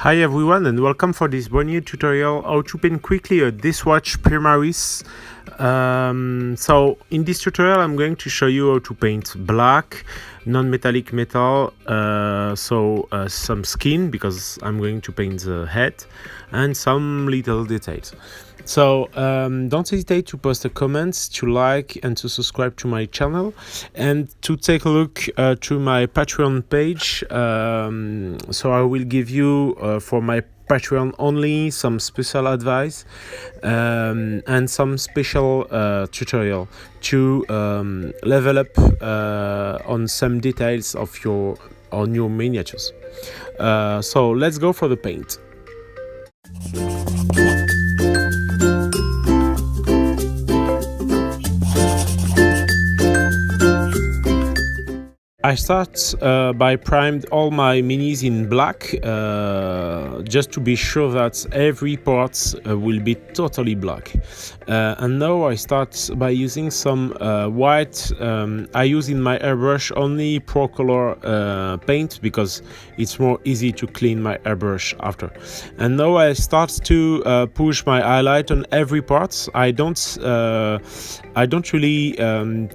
Hi everyone and welcome for this brand new tutorial how to paint quickly a DeathWatch Primaris. So in this tutorial I'm going to show you how to paint black, non-metallic metal, some skin because I'm going to paint the head and some little details. So don't hesitate to post a comment, to like and to subscribe to my channel and to take a look to my Patreon page. So I will give you for my Patreon only some special advice and some special tutorial to level up on some details of your miniatures. So let's go for the paint. I start by primed all my minis in black, just to be sure that every part will be totally black. And now I start by using some white. I use in my airbrush only Pro Color paint because it's more easy to clean my airbrush after. And now I start to push my highlight on every part. I don't really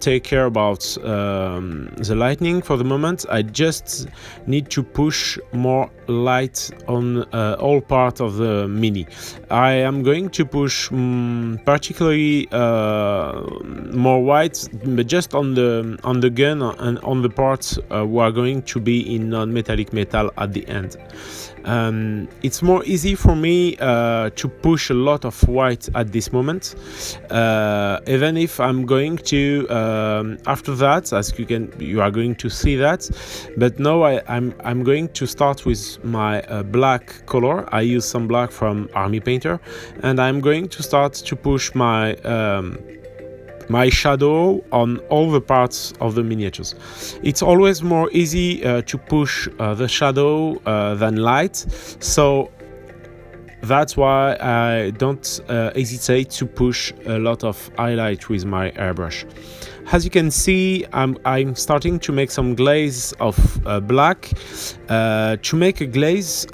take care about the lighting for the moment. I just need to push more light on all part of the mini. I am going to push particularly more white, but just on the gun and on the parts who are going to be in non-metallic metal at the end. It's more easy for me to push a lot of white at this moment, even if I'm going to after that, as you are going to see that. But now I'm going to start with my black color. I use some black from Army Painter, and I'm going to start to push my shadow on all the parts of the miniatures. It's always more easy to push the shadow than light, so that's why I don't hesitate to push a lot of highlight with my airbrush. As you can see, I'm starting to make some glaze of black. To make a glaze,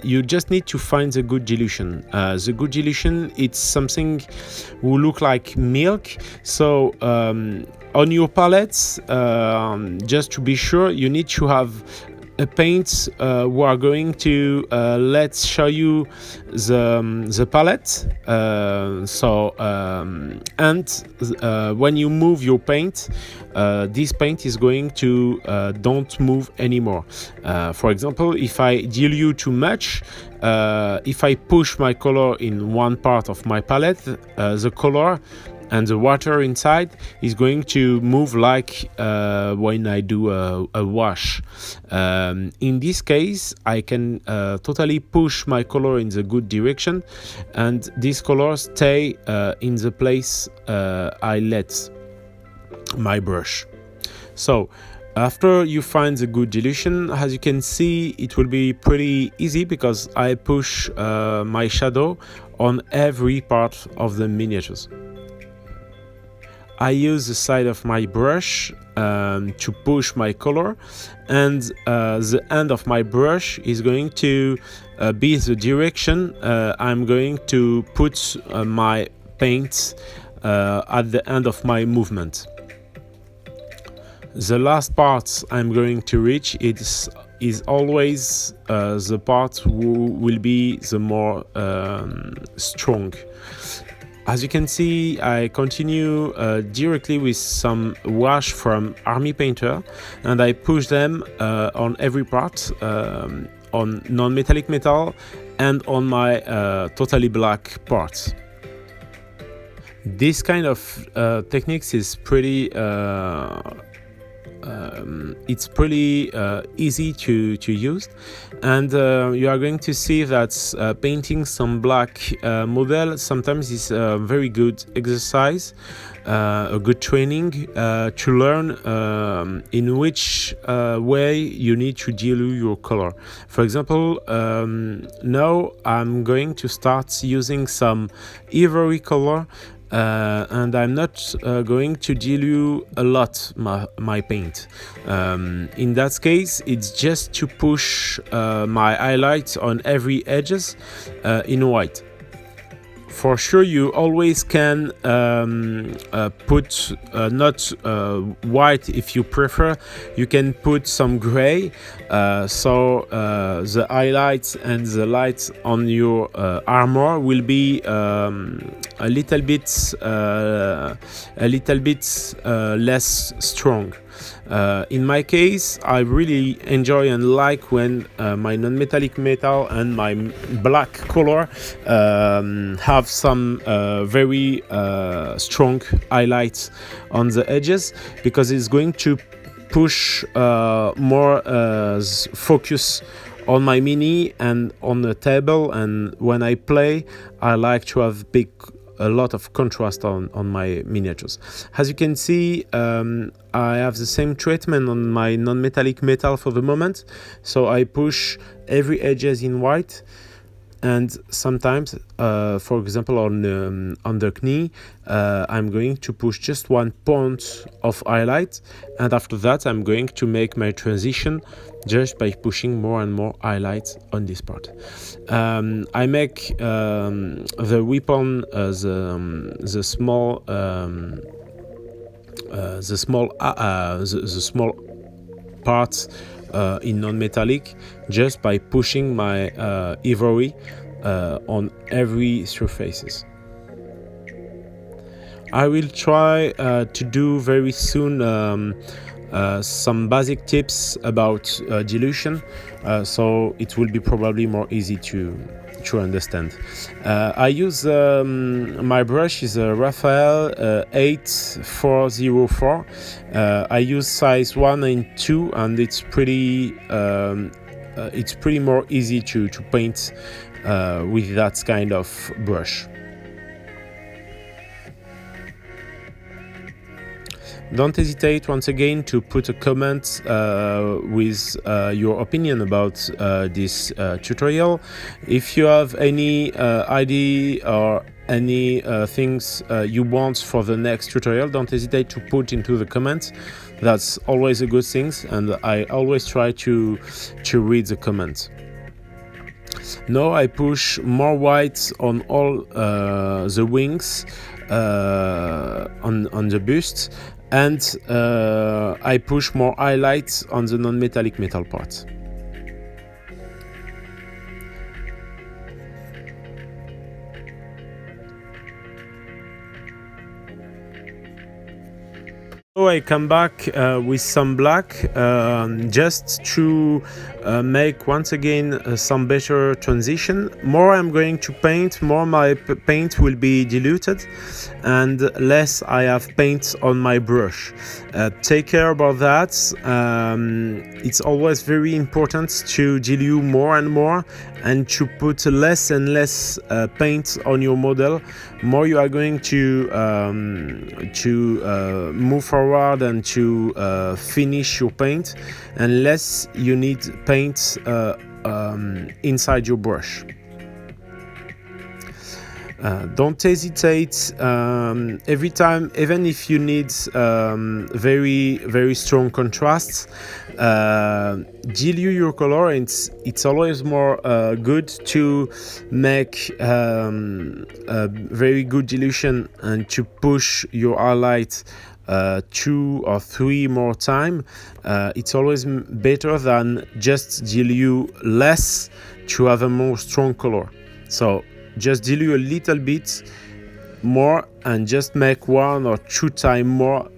you just need to find the good dilution. The good dilution, it's something will look like milk. So on your palettes, just to be sure, you need to have a paint we are going to let's show you the palette. When you move your paint, this paint is going to don't move anymore. For example, if I dilute too much, if I push my color in one part of my palette, the color and the water inside is going to move like when I do a wash. In this case, I can totally push my color in the good direction, and this color stay in the place I let my brush. So after you find the good dilution, as you can see, it will be pretty easy because I push my shadow on every part of the miniatures. I use the side of my brush to push my color, and the end of my brush is going to be the direction I'm going to put my paint at the end of my movement. The last part I'm going to reach is always the part who will be the more strong. As you can see, I continue directly with some wash from Army Painter, and I push them on every part, on non-metallic metal and on my totally black parts. This kind of techniques is pretty it's pretty easy to use, and you are going to see that painting some black model sometimes is a very good exercise, a good training to learn in which way you need to dilute your color. For example, now I'm going to start using some ivory color and I'm not going to dilute a lot my paint. In that case, it's just to push my highlights on every edges in white. For sure, you always can put not white if you prefer. You can put some gray, so the highlights and the lights on your armor will be a little bit less strong. In my case, I really enjoy and like when my non-metallic metal and my black color have some very strong highlights on the edges, because it's going to push more focus on my mini and on the table. And when I play, I like to have a lot of contrast on my miniatures. As you can see, I have the same treatment on my non-metallic metal for the moment, so I push every edges in white, and sometimes, for example, on the knee, I'm going to push just 1 point of highlight, and after that I'm going to make my transition just by pushing more and more highlights on this part. I make the weapon, the small parts in non-metallic, just by pushing my ivory on every surfaces. I will try to do very soon some basic tips about dilution, so it will be probably more easy to understand. I use my brush is a Raphael 8404. I use size 1 and 2, and it's pretty more easy to paint with that kind of brush. Don't hesitate once again to put a comment with your opinion about this tutorial. If you have any idea or any things you want for the next tutorial, don't hesitate to put into the comments. That's always a good thing, and I always try to read the comments. Now I push more white on all the wings on the bust, and I push more highlights on the non-metallic metal parts. So I come back with some black, just to make once again some better transition. More I'm going to paint, more my paint will be diluted, and less I have paint on my brush. Take care about that. It's always very important to dilute more and more, and to put less and less paint on your model. More you are going to move forward and to finish your paint, and less you need paint inside your brush. Don't hesitate every time, even if you need very, very strong contrasts, dilute your color. And it's always more good to make a very good dilution and to push your highlight 2 or 3 more time. It's always better than just dilute less to have a more strong color. So just dilute a little bit more and just make 1 or 2 times more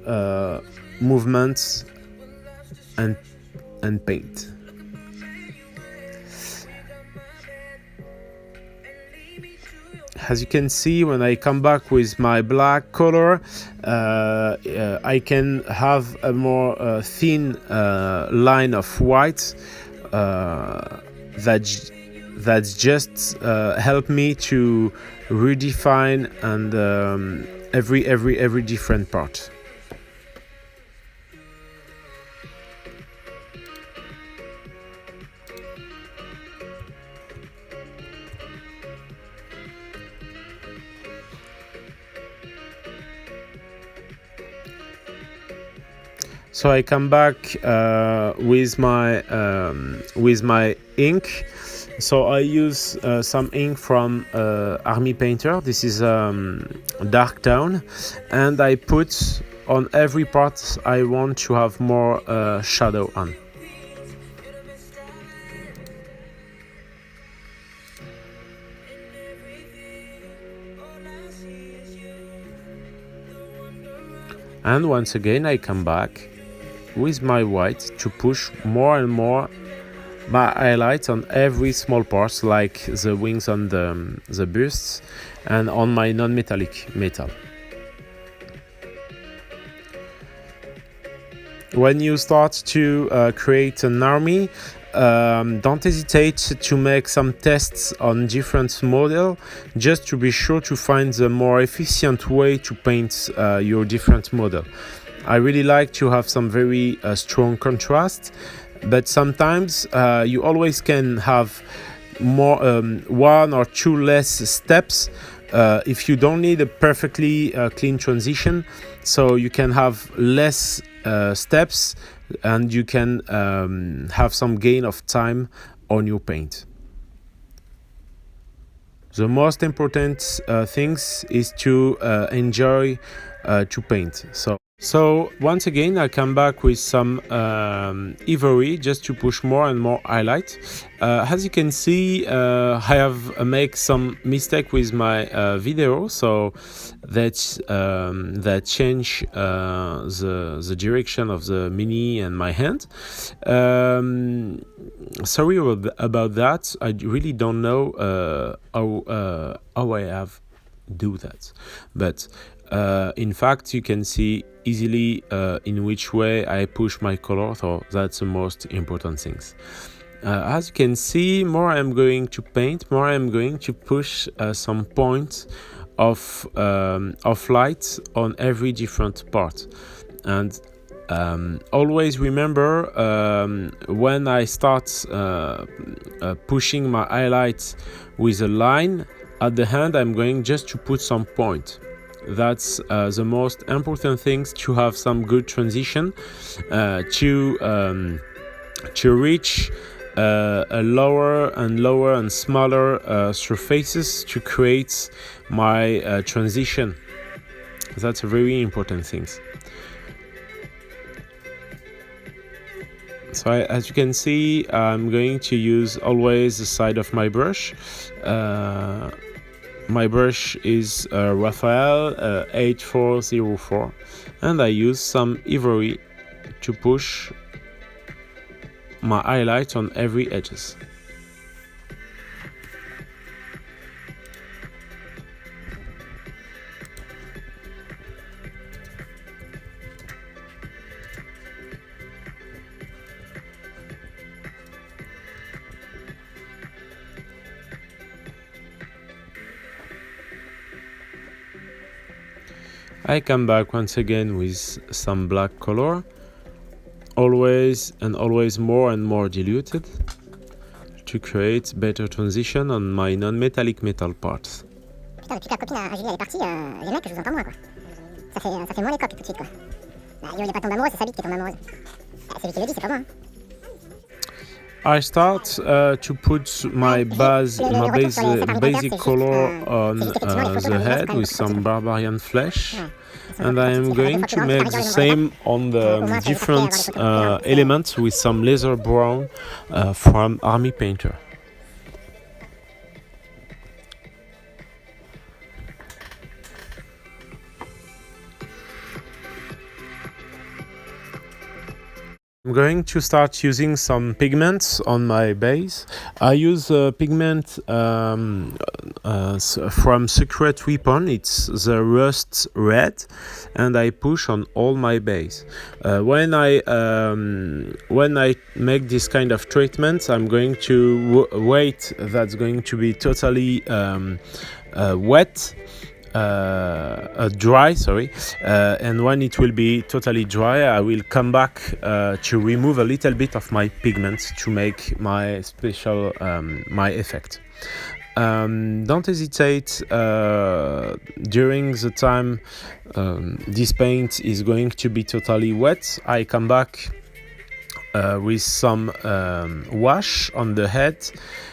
movements and paint. As you can see, when I come back with my black color, I can have a more thin line of white that's just help me to redefine and every different part. So I come back with my ink. So I use some ink from Army Painter. This is Dark Town, and I put on every part I want to have more shadow on. And once again I come back with my white to push more and more my highlights on every small parts, like the wings on the busts and on my non-metallic metal. When you start to create an army, don't hesitate to make some tests on different models, just to be sure to find the more efficient way to paint your different model. I really like to have some very strong contrast, but sometimes you always can have more one or two less steps if you don't need a perfectly clean transition, so you can have less steps and you can have some gain of time on your paint. The most important things is to enjoy to paint. So once again I come back with some ivory just to push more and more highlight. As you can see, I have make some mistake with my video, so that change the direction of the mini and my hand. Sorry about that. I really don't know how I have do that, but in fact you can see easily in which way I push my color, so that's the most important things. As you can see, more I'm going to paint, more I'm going to push some points of light on every different part. And always remember, when I start pushing my highlights with a line, at the end I'm going just to put some point. That's the most important things, to have some good transition, to reach a lower and smaller surfaces to create my transition. That's a very important thing. So as you can see, I'm going to use always the side of my brush. My brush is Raphael 8404, and I use some ivory to push my highlight on every edges. I come back once again with some black color, always more and more diluted, to create better transition on my non-metallic metal parts. Putain, depuis que la copine à Julie elle est partie, les mecs, je vous entends moins quoi. Ça fait moins les coques tout de suite quoi. Bah, yo, il est pas tombé amoureux, c'est sa bite qui est tombée amoureuse. Bah, c'est lui qui le dit, c'est pas moi. Hein. I start to put my basic color on the head with some barbarian flesh, and I am going to make the same on the different elements with some laser brown from Army Painter. I'm going to start using some pigments on my base. I use pigment from Secret Weapon. It's the Rust Red, and I push on all my base. When I make this kind of treatment, I'm going to wait. That's going to be totally wet. Dry, and when it will be totally dry, I will come back to remove a little bit of my pigment to make my special my effect. Don't hesitate during the time this paint is going to be totally wet. I come back with some wash on the head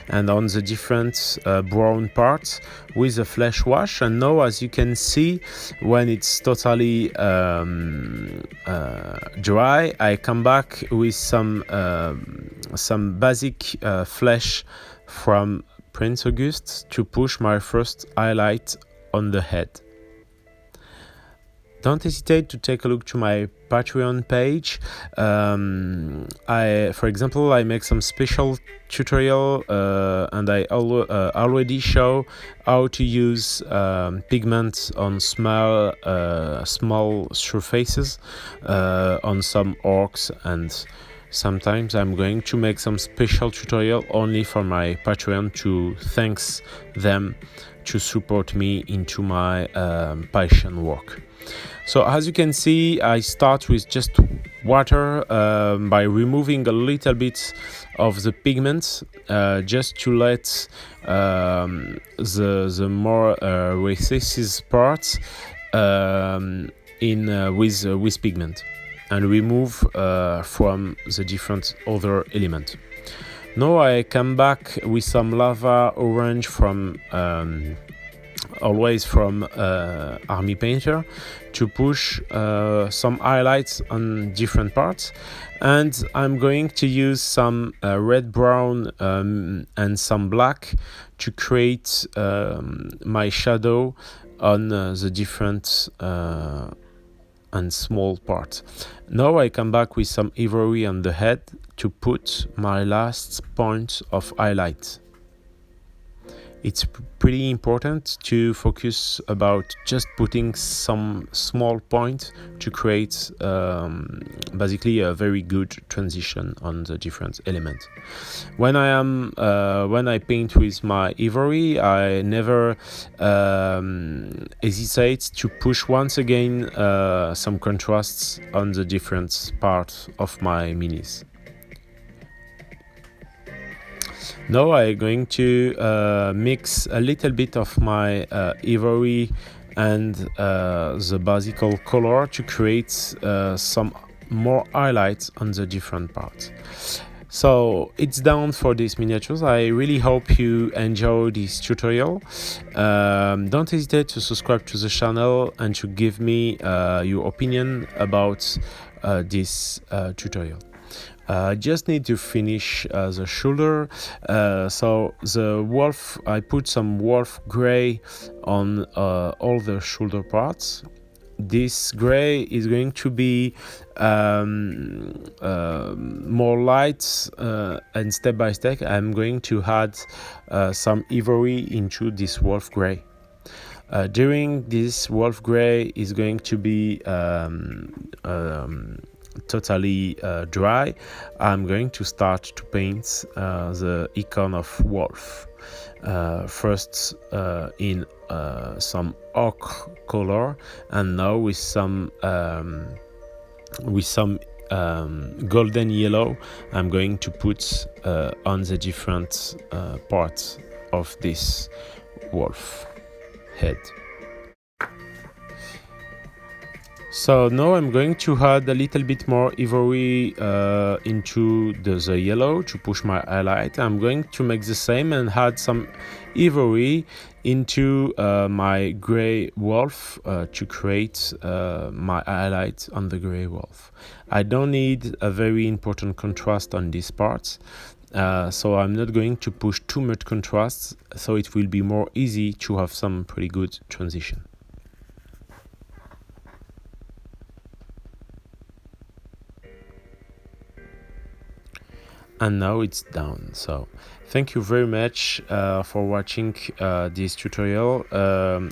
and on the different brown parts with a flash wash. And now, as you can see, when it's totally dry, I come back with some basic flash from Prince August to push my first highlight on the head. Don't hesitate to take a look to my Patreon page. For example, I make some special tutorial and I already show how to use pigment on small surfaces on some orcs, and sometimes I'm going to make some special tutorial only for my Patreon to thanks them to support me into my passion work. So as you can see, I start with just water by removing a little bit of the pigment just to let the more recessive parts with pigment and remove from the different other element. Now I come back with some lava orange from always from Army Painter to push some highlights on different parts, and I'm going to use some red, brown and some black to create my shadow on the different and small parts. Now I come back with some ivory on the head to put my last point of highlight. It's pretty important to focus about just putting some small point to create basically a very good transition on the different elements. When I paint with my ivory, I never hesitate to push once again some contrasts on the different parts of my minis. Now I'm going to mix a little bit of my ivory and the basic color to create some more highlights on the different parts. So it's done for these miniatures. I really hope you enjoy this tutorial. Don't hesitate to subscribe to the channel and to give me your opinion about this tutorial. I just need to finish the shoulder. So the wolf, I put some wolf gray on all the shoulder parts. This gray is going to be more light, and step by step I'm going to add some ivory into this wolf gray. During this wolf gray is going to be totally dry, I'm going to start to paint the icon of wolf. First in some ochre color, and now with some golden yellow, I'm going to put on the different parts of this wolf head. So now I'm going to add a little bit more ivory into the yellow to push my highlight. I'm going to make the same and add some ivory into my gray wolf to create my highlight on the gray wolf. I don't need a very important contrast on these parts, so I'm not going to push too much contrast, so it will be more easy to have some pretty good transition. And now it's done. So thank you very much for watching this tutorial.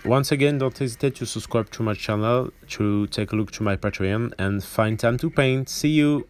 Once again, don't hesitate to subscribe to my channel, to take a look to my Patreon, and find time to paint. See you.